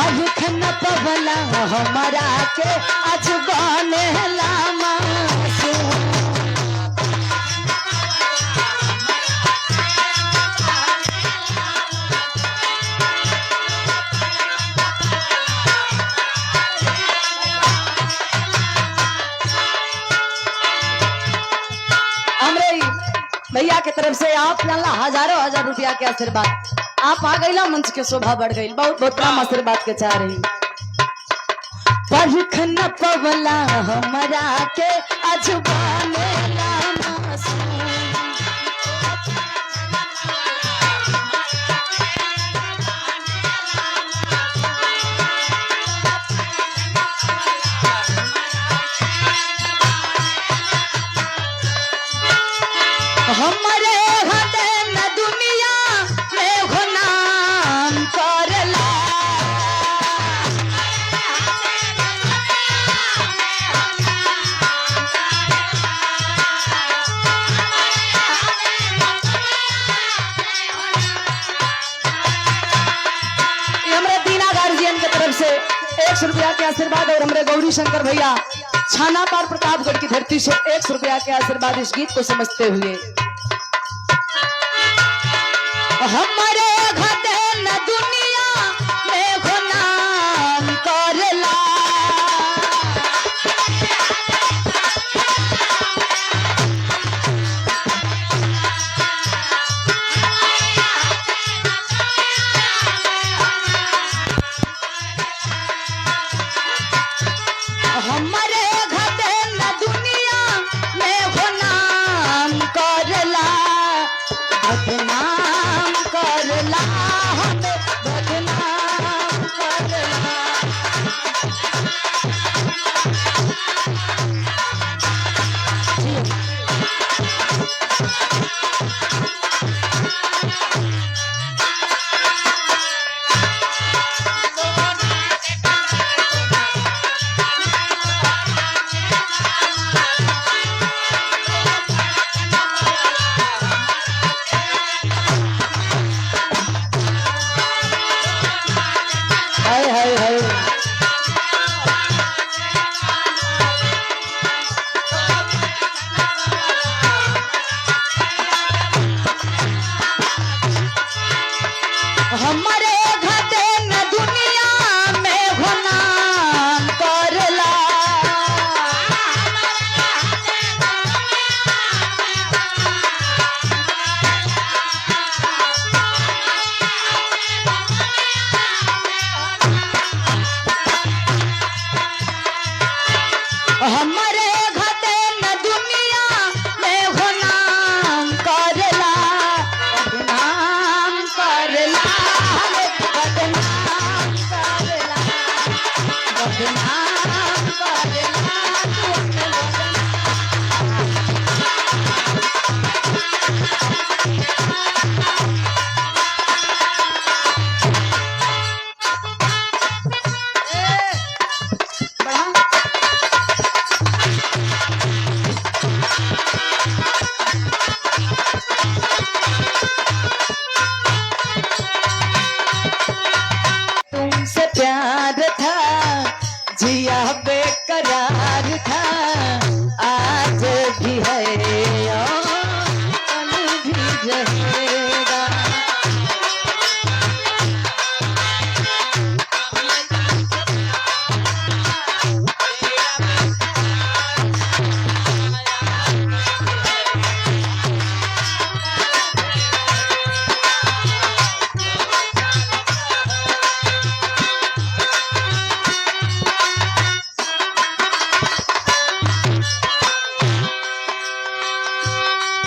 परख न पवला हमारा के आज बनेला मासूम। भैया के तरफ से आप हजारों हजार रुपया के आशीर्वाद आप आ गईला, मंच के शोभा बढ़ गई। बहुत बहुत कम आशीर्वाद के चाह रही। परख न पवला हमारा के आज बनेला मासूम। हमारे हदे न दुनिया में हो नाम करला। हमारे दीना गार्जियन के तरफ से 100 रुपया के आशीर्वाद और हमारे गौरी शंकर भैया छाना पार प्रतापगढ़ की धरती से 100 रुपया के आशीर्वाद इस गीत को समझते हुए। हमारे घटे न दुनिया में हो नाम करला। हमारे घटे न दुनिया में हो नाम करला। बदनाम करला हमें बदनाम करला। हाय हाय हाय। हमारे घटे न दुनिया में हो नाम करला। हमारे घटे न दुनिया में हो नाम करला। बदनाम करला हमें बदनाम करला। बदनाम करला तुमने तुमसे प्यार था जिया बेकरार था। आज भी है और कल भी रहेगा।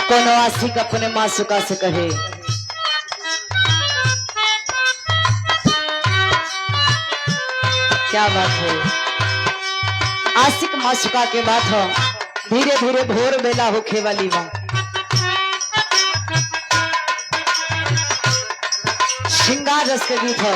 कोनो आशिक अपने मासूका से कहे क्या बात है। आशिक मासूका के बात हो धीरे धीरे भोर बेला होखे वाली बा। श्रृंगार रस के गीत हो।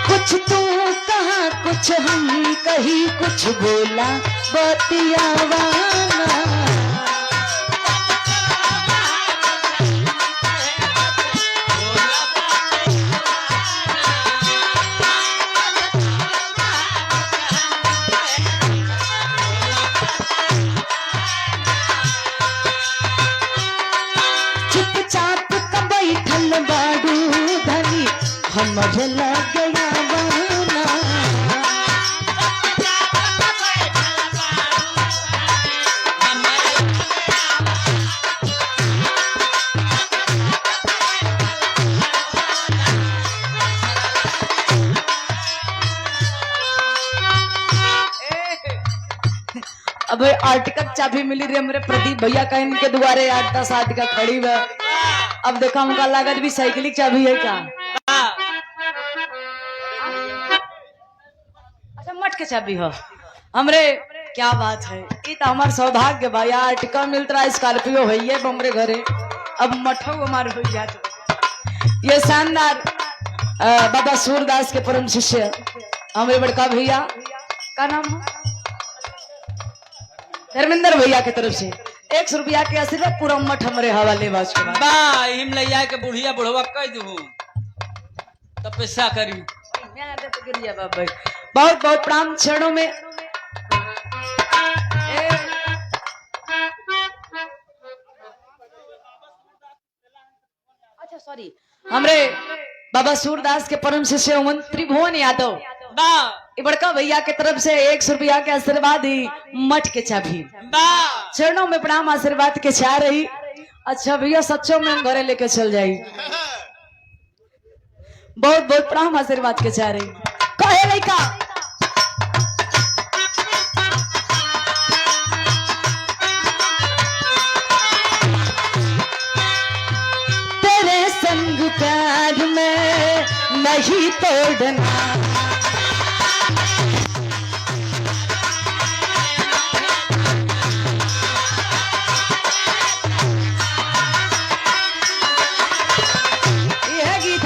कुछ तू कहा कुछ हम कही कुछ बोला बतियावाना। हमर लग गया बहाना। अब आर्टिकल चाबी मिली रे हमरे प्रदीप भैया का इनके द्वारे 8-10 आर्टिकल खड़ी है। अब देखा उनका लागत भी साइकिल की चाबी है क्या? अच्छा मट के चाबी हो हमरे, क्या बात है, ये तो हमार सौभाग्य भाई। आर्टिकल मिलता है स्कॉर्पियो है ये हमरे घरे, अब मठो हमारे हो जाते। ये शानदार बाबा सूरदास के परम शिष्य हमरे बड़का भैया का नाम है धर्मेंद्र भैया के तरफ से 100 रुपया के आशीर्वाद पूरा मठ हमरे हवाले बाज के बा हिम लैया के बुढ़िया बुढ़वा कह दू तब पैसा करी बाबा। बहुत बहुत प्रणाम चरणों में। अच्छा सॉरी, हमरे बाबा सूरदास के परम शिष्य त्रिभुवन यादव बड़का भैया के तरफ से 100 रुपया के आशीर्वाद ही मठ के चाबी चरणों में प्रणाम आशीर्वाद के चाह रही। अच्छा भैया सच्चों में हम घरे लेके चल जाई। बहुत बहुत प्रणाम आशीर्वाद के चाह रही। कहे लड़का तेरे संग प्यार में नहीं तोड़ना,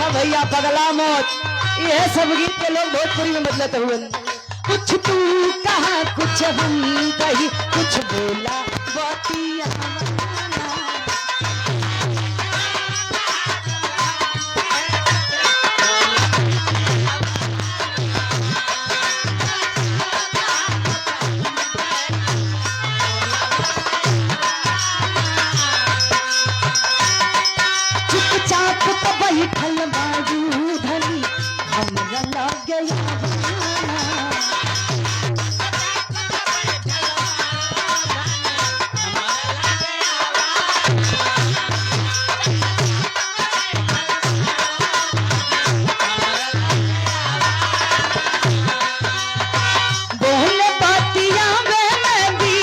भैया पगला मौत, यह सब गीत के लोग भोजपुरी में बदलते हुए। कुछ तू कहा कुछ हम कही, कुछ बोला बातिया चुपचाप तो बैठल बाजू धनी हमरा लग गया बोल बातिया में भी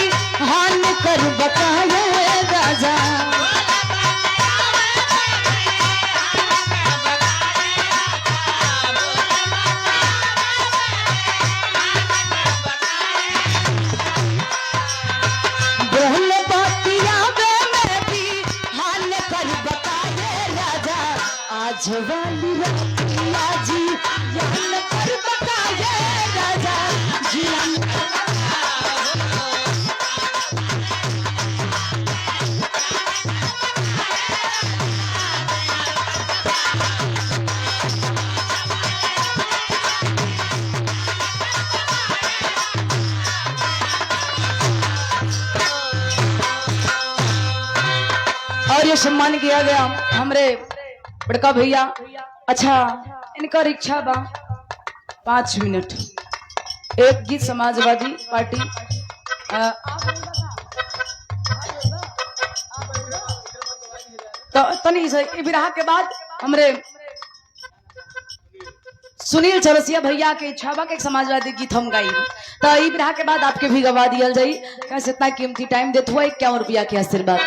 हान कर बकाए राजा। आज वाली रातिया जी यान कर बताए राजा जी। और ये सम्मान किया गया हमरे बड़का भैया। अच्छा इनका रिक्शा बा 5 मिनट, एक गीत समाजवादी पार्टी तो तनी से विराह के बाद हमरे सुनील चौरसिया भैया के इच्छावा के एक समाजवादी गीत हम गाई, तो ई विराह के बाद आपके भी गवा दिया जाई। कैसे इतना कीमती टाइम देते हुआ 51 रुपया के आशीर्वाद।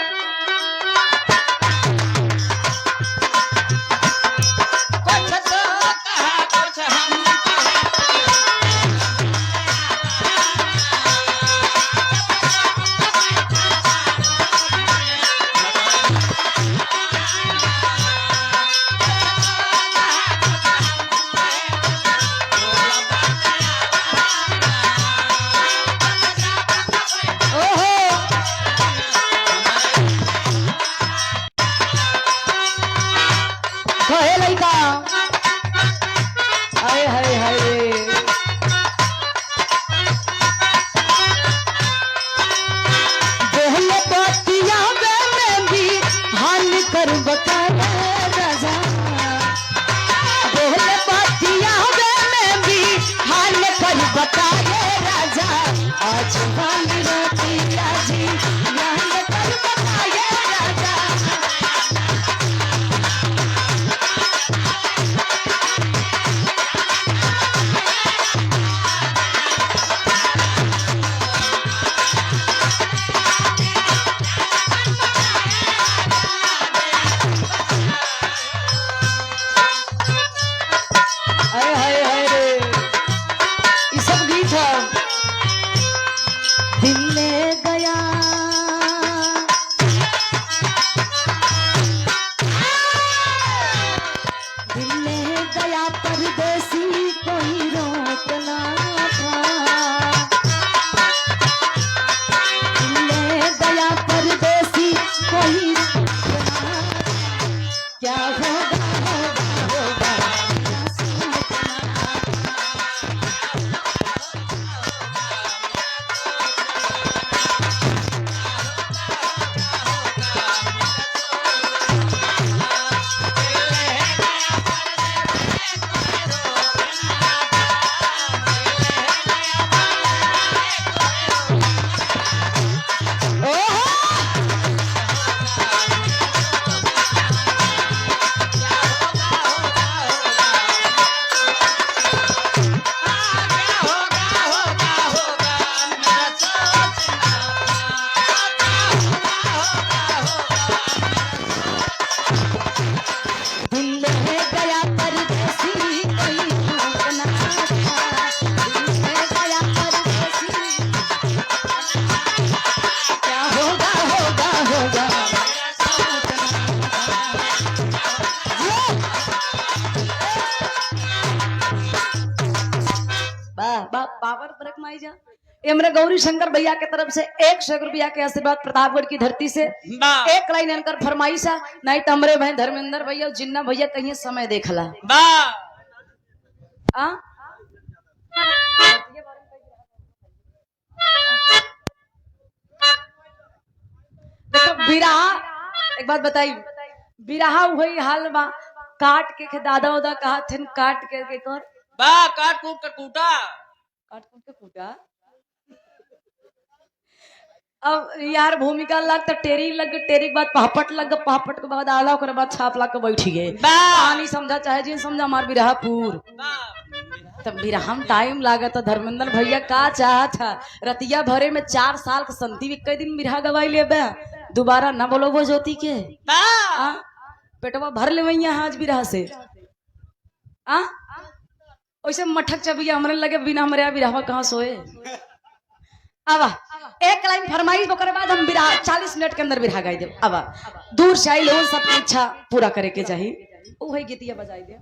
कर बता राजा बोले क्या होगा होगा होगा मेरा सोचना। दिल है गया परदेसी कोई रुकना था। दिल है गया परदेसी क्या होगा होगा होगा मेरा सोचना। वाह वाह पावर ब्रेक माई जा। ये मेरे गौरी शंकर भैया के तरफ से 100 रुपया के आशीर्वाद प्रतापगढ़ की धरती से वाह एक लाइन इनकर फरमाइश है। नहीं तो हमरे भाई धर्मेंद्र भैया जिन्ना भैया कहीं समय देखला वाह आ? देखो बिरहा एक बात बताई बिरहा वही हाल बा काट के दादा उदा कहा थे काट के कर वाह काट कूट कर कूटा काट के कूटा। अब यार भूमिका लग तो टेरी लग टेरी के बाद पापट लग पापट के बाद आला ओकर बाद छाप लग के बैठ गए कहानी समझा चाहे जिन समझा हमार बिरहापुर तब बिरहम टाइम लागा तो धर्मेंद्र भैया का चाह था रतिया भरे में 4 साल के संति भी कई दिन बिरहा गवाई ले दोबारा न बोलो वो ज्योति के आ? पेटवा भर ले वही आज बिरहा से आ वैसे मठक चबिया हमरे लगे बिना हमारे बिरहवा कहाँ सोए। अब एक लाइन फरमाइश ओकर बाद हम बिरहा 40 मिनट के अंदर बिरहा गाई दे। अब दूर से आई लोगन सबकी इच्छा पूरा करे के चाहिए वही गीतिया बजाई दे।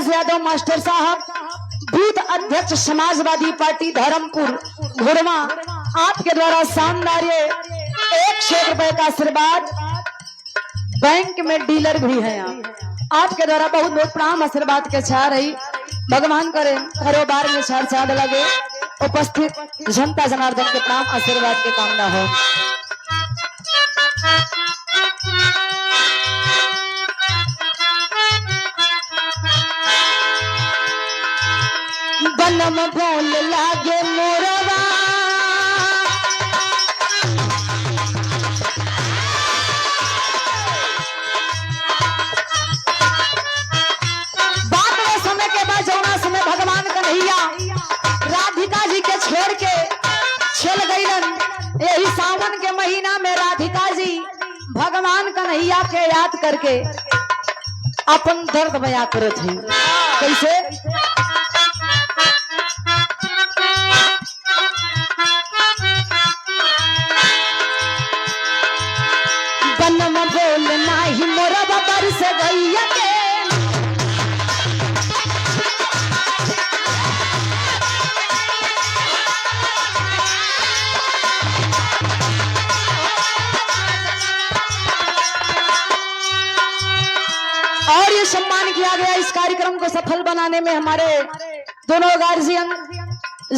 यादव मास्टर साहब बूथ अध्यक्ष समाजवादी पार्टी धर्मपुर घोड़वा आपके द्वारा शानदार 100 रुपए का आशीर्वाद बैंक में डीलर भी है आपके द्वारा बहुत बहुत प्रणाम आशीर्वाद के छा रही भगवान करे कारोबार में छाड़ छाड़ लगे उपस्थित जनता जनार्दन के प्रणाम आशीर्वाद के कामना हो। बनम बोल लागे मोरवा सावन के महीना में राधिका जी भगवान कन्हैया के याद करके अपन दर्द बयां करत थी। कैसे? बनम बोल नाही मोरा बबर से गैया के और ये सम्मान किया गया इस कार्यक्रम को सफल बनाने में हमारे दोनों गार्जियन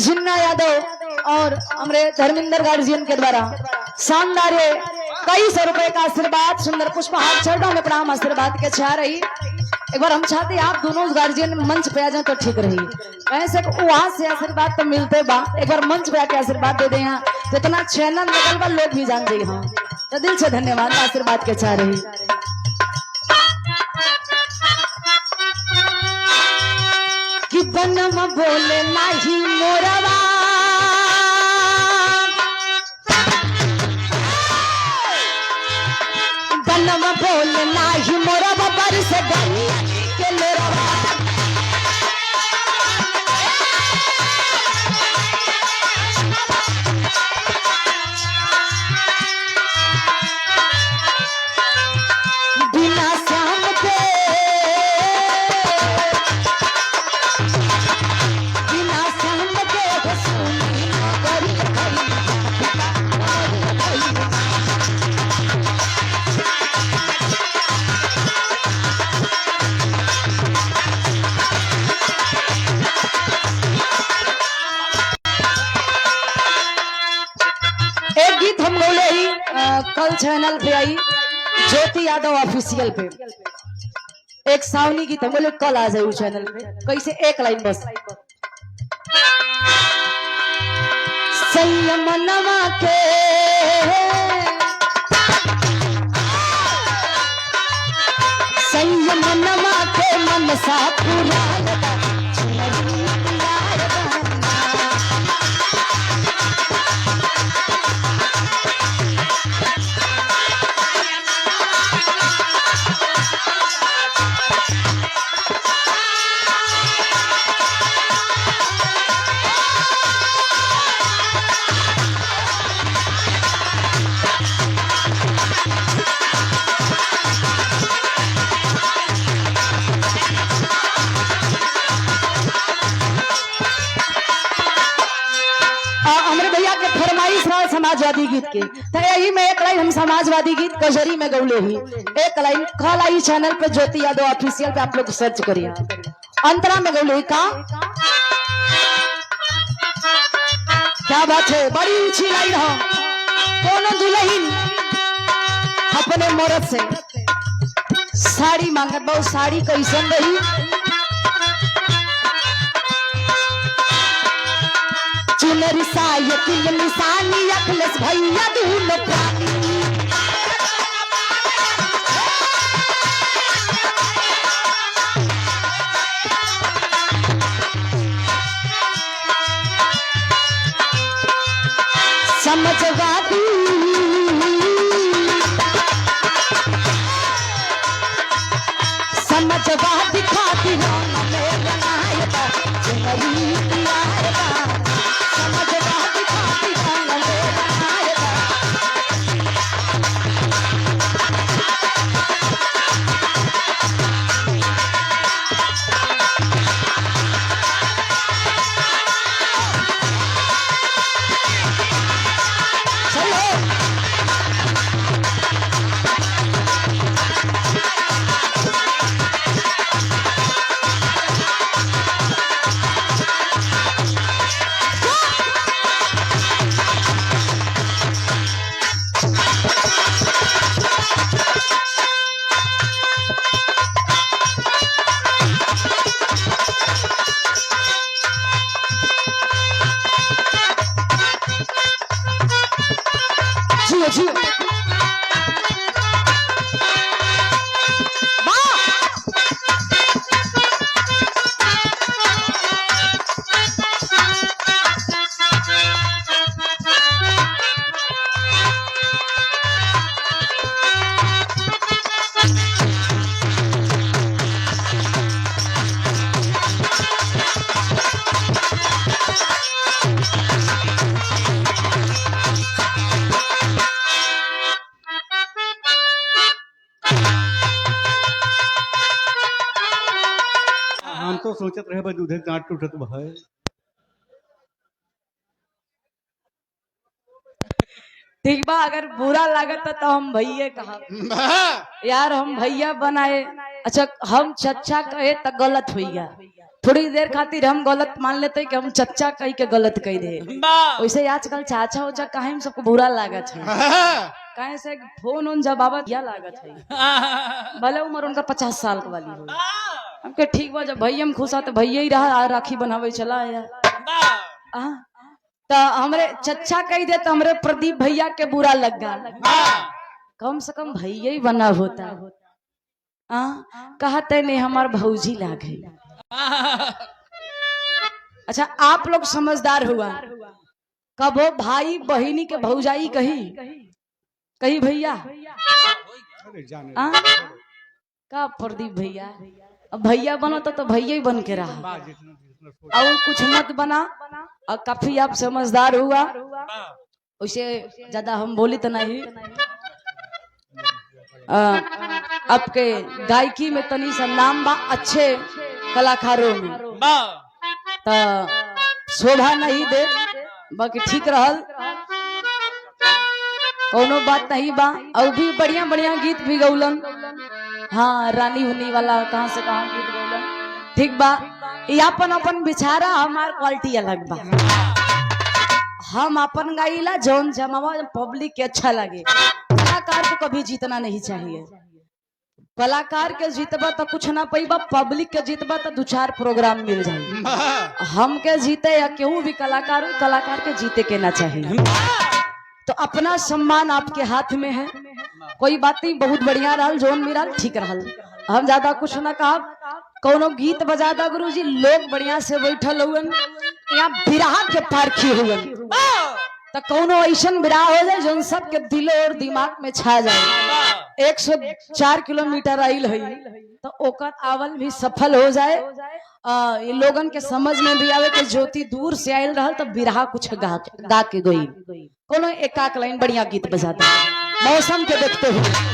जिन्ना यादव और हमारे धर्मेंद्र गार्जियन के द्वारा शानदार ये कई सौ रुपए का आशीर्वाद सुंदर पुष्पहार चरणों में प्रणाम आशीर्वाद के चाह रही। एक बार हम चाहते हैं आप दोनों गार्जियन मंच पे आ जाए तो ठीक रही। वैसे वहां से आशीर्वाद तो मिलते बा, एक बार मंच पे आके आशीर्वाद दे दे। यहाँ तो इतना चैनल लगल बा लोग भी जान जाए। हाँ तो दिल से धन्यवाद आशीर्वाद के चाह रही। कि बनम बोले नाही मोरवा बनम बोले नाही मोरवा बरस गई के लोरवा बिना श्याम के एक गीत हम बोले ही कल चैनल पे आई ज्योति यादव ऑफिशियल पे एक सावनी गीत हम बोले कल आ जाए चैनल पे। कैसे? एक लाइन बस। संयम नवा के संयम नवा के मन सा पूरा समाजवादी गीत के तो यही में एक लाइन हम समाजवादी गीत कजरी में गौले ही एक लाइन कल आई चैनल पे ज्योति यादव ऑफिशियल पे आप लोग सर्च करिए। अंतरा में गौले का क्या बात है, बड़ी ऊंची लाइन हो। दोनों दुल्हन अपने मर्द से साड़ी मांगत बहुत साड़ी कैसन रही चुनरी सायकिल निशानी अखिलेश भैया दून प्राणी समझवादी समझवादी खातिर में बनाए चुनरी तो सोचत रहे बस दूधे डांट टूटत भाई। ठीक बा, अगर बुरा लागत तो हम भैया कहा यार, हम भैया बनाए। अच्छा, हम चच्चा कहे तो गलत हुईगा। थोड़ी देर खातिर हम गलत मान लेते कि हम चच्चा कह के गलत कह दे। वैसे आजकल चाचा उचा कहे हम सबको बुरा लागत है। कहे से फोन उन जवाब दिया लागत है, भले उम्र उनका 50 साल के वाली हो। हमके ठीक बा, जब भैया में खुश तो भैया ही रहा, राखी बनावे चला यार। तो हमरे चच्चा कह दे तो हमरे प्रदीप भैया के बुरा लग गया। कम से कम भैया ही बना होता। कहते नहीं हमार भौजी लाग गई। अच्छा, आप लोग समझदार हुआ, कबो भाई बहिनी के भौजाई कही भैया का प्रदीप भैया। अब भैया बनो तो भैया ही बन के रहा, और कुछ मत बना। और काफी आप समझदार हुआ, उसे ज्यादा हम बोली तो नहीं। आपके गायकी में तनी सा नाम बा अच्छे कलाकारों में, तो शोभा नहीं दे, बाकी ठीक रहल, कोनो बात नहीं बा। और भी बढ़िया बढ़िया गीत भी गौलन। हाँ, रानी हुनी वाला कहाँ से कहाँ गीत गौलन। ठीक बा, ये अपन अपन बिचारा, हमार क्वालिटी अलग बा। हम अपन गाइला जौन जमावा पब्लिक के अच्छा लगे। कलाकार को कभी जीतना नहीं चाहिए। कलाकार के जीतबा तो कुछ ना पैबा, पब्लिक के जीतबा तो 2-4 प्रोग्राम मिल जाए। हम के जीते या केहू भी कलाकार के जीते के ना चाहिए। तो अपना सम्मान आपके हाथ में है। कोई बात नहीं, बहुत बढ़िया रहल, जोन मिलल ठीक रहल। हम ज्यादा कुछ ना कहा। कोनो गीत बजा दा गुरुजी, लोग बढ़िया से बैठल हुए, यहाँ बिरहा के पारखी हुए, तो कोनो ऐसन बिरहा हो जाए जो सबके दिल और दिमाग में छा जाए। 104 किलोमीटर आइल है तो ओकर आवल भी सफल हो जाए। ये लोगन के समझ में भी आवे कि ज्योति दूर से आयल रहल तो बिरहा कुछ गा के गई। कोनो एक लाइन बढ़िया गीत बजा दा, मौसम के देखते हुए।